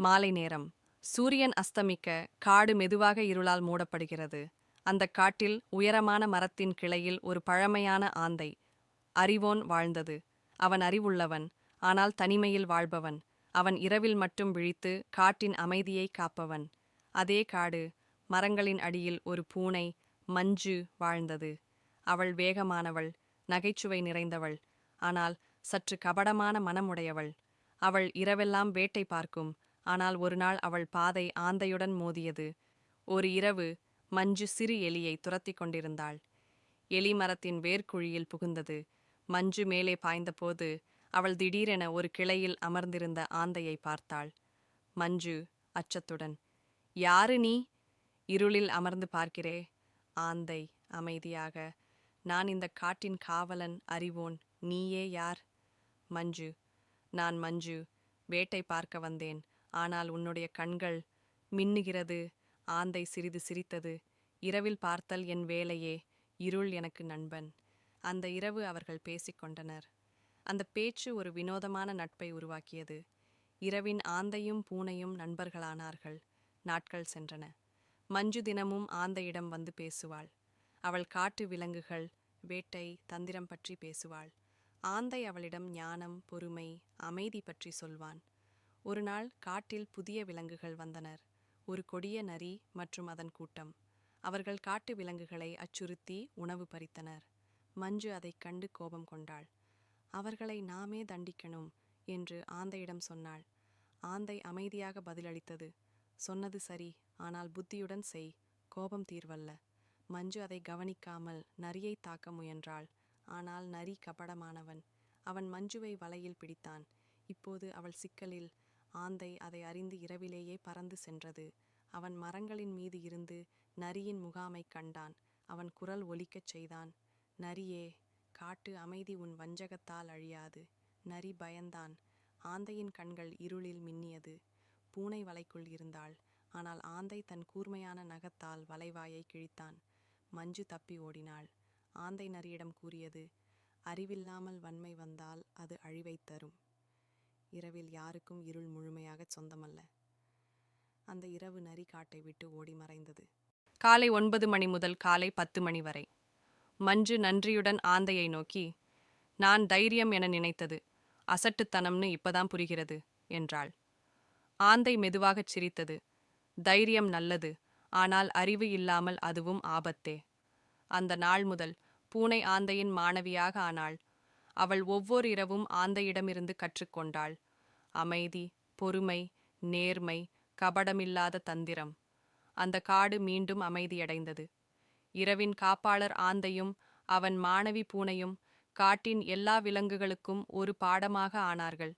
மாலை நேரம். சூரியன் அஸ்தமிக்க காடு மெதுவாக இருளால் மூடப்படுகிறது. அந்த காட்டில் உயரமான மரத்தின் கிளையில் ஒரு பழமையான ஆந்தை அறிவோன் வாழ்ந்தது. அவன் அறிவுள்ளவன், ஆனால் தனிமையில் வாழ்பவன். அவன் இரவில் மட்டும் விழித்து காட்டின் அமைதியை காப்பவன். அதே காடு, மரங்களின் அடியில் ஒரு பூனை மஞ்சு வாழ்ந்தது. அவள் வேகமானவள், நகைச்சுவை நிறைந்தவள், ஆனால் சற்று கபடமான மனமுடையவள். அவள் இரவெல்லாம் வேட்டை பார்க்கும், ஆனால் ஒருநாள் அவள் பாதை ஆந்தையுடன் மோதியது. ஒரு இரவு மஞ்சு சிறு எலியை துரத்தி கொண்டிருந்தாள். எலி மரத்தின் வேர்க்குழியில் புகுந்தது. மஞ்சு மேலே பாய்ந்தபோது அவள் திடீரென ஒரு கிளையில் அமர்ந்திருந்த ஆந்தையை பார்த்தாள். மஞ்சு அச்சத்துடன், "யாரு நீ?" "இருளில் அமர்ந்து பார்க்கிறே." ஆந்தை அமைதியாக, "நான் இந்த காட்டின் காவலன் அறிவோன். நீயே யார்?" மஞ்சு, "நான் மஞ்சு. வேட்டை பார்க்க வந்தேன். ஆனால் உன்னுடைய கண்கள் மின்னுகிறது." ஆந்தை சிறிது சிரித்தது. "இரவில் பார்த்தல் என் வேலையே, இருள் எனக்கு நண்பன்." அந்த இரவு அவர்கள் பேசிக்கொண்டனர். அந்த பேச்சு ஒரு வினோதமான நட்பை உருவாக்கியது. இரவின் ஆந்தையும் பூனையும் நண்பர்களானார்கள். நாட்கள் சென்றன. மஞ்சு தினமும் ஆந்தையிடம் வந்து பேசுவாள். அவள் காட்டு விலங்குகள், வேட்டை, தந்திரம் பற்றி பேசுவாள். ஆந்தை அவளிடம் ஞானம், பொறுமை, அமைதி பற்றி சொல்வான். ஒரு நாள் காட்டில் புதிய விலங்குகள் வந்தனர். ஒரு கொடிய நரி மற்றும் அதன் கூட்டம். அவர்கள் காட்டு விலங்குகளை அச்சுறுத்தி உணவு பறித்தனர். மஞ்சு அதைக் கண்டு கோபம் கொண்டாள். "அவர்களை நாமே தண்டிக்கணும்" என்று ஆந்தையிடம் சொன்னாள். ஆந்தை அமைதியாக பதிலளித்தது. "சொன்னது சரி, ஆனால் புத்தியுடன் செய். கோபம் தீர்வல்ல." மஞ்சு அதை கவனிக்காமல் நரியை தாக்க முயன்றாள். ஆனால் நரி கபடமானவன். அவன் மஞ்சுவை வலையில் பிடித்தான். இப்போது அவள் சிக்கலில். ஆந்தை அதை அறிந்து இரவிலேயே பறந்து சென்றது. அவன் மரங்களின் மீது இருந்து நரியின் முகாமைக் கண்டான். அவன் குரல் ஒலிக்கச் செய்தான். "நரியே, காட்டு அமைதி உன் வஞ்சகத்தால் அழியாது." நரி பயந்தான். ஆந்தையின் கண்கள் இருளில் மின்னியது. பூனை வலைக்குள் இருந்தாள். ஆனால் ஆந்தை தன் கூர்மையான நகத்தால் வலைவாயை கிழித்தான். மஞ்சு தப்பி ஓடினாள். ஆந்தை நரியிடம் கூறியது, "அறிவில்லாமல் வன்மை வந்தால் அது அழிவைத் தரும். இரவில் யாருக்கும் இருள் முழுமையாகச் சொந்தமல்ல." அந்த இரவு நரி காட்டை விட்டு ஓடி மறைந்தது. காலை 9 மணி முதல் காலை 10 மணி வரை. மஞ்சு நன்றியுடன் ஆந்தையை நோக்கி, "நான் தைரியம் என நினைத்தது அசட்டுத்தனம்னு இப்பதான் புரிகிறது" என்றாள். ஆந்தை மெதுவாகச் சிரித்தது. "தைரியம் நல்லது, ஆனால் அறிவு இல்லாமல் அதுவும் ஆபத்தே." அந்த நாள் முதல் பூனை ஆந்தையின் மாணவியாக ஆனாள். அவள் ஒவ்வொரு இரவும் ஆந்தையிடமிருந்து கற்றுக்கொண்டாள். அமைதி, பொறுமை, நேர்மை, கபடமில்லாத தந்திரம். அந்த காடு மீண்டும் அமைதியடைந்தது. இரவின் காப்பாளர் ஆந்தையும் அவன் மாணவி பூனையும் காட்டின் எல்லா விலங்குகளுக்கும் ஒரு பாடமாக ஆனார்கள்.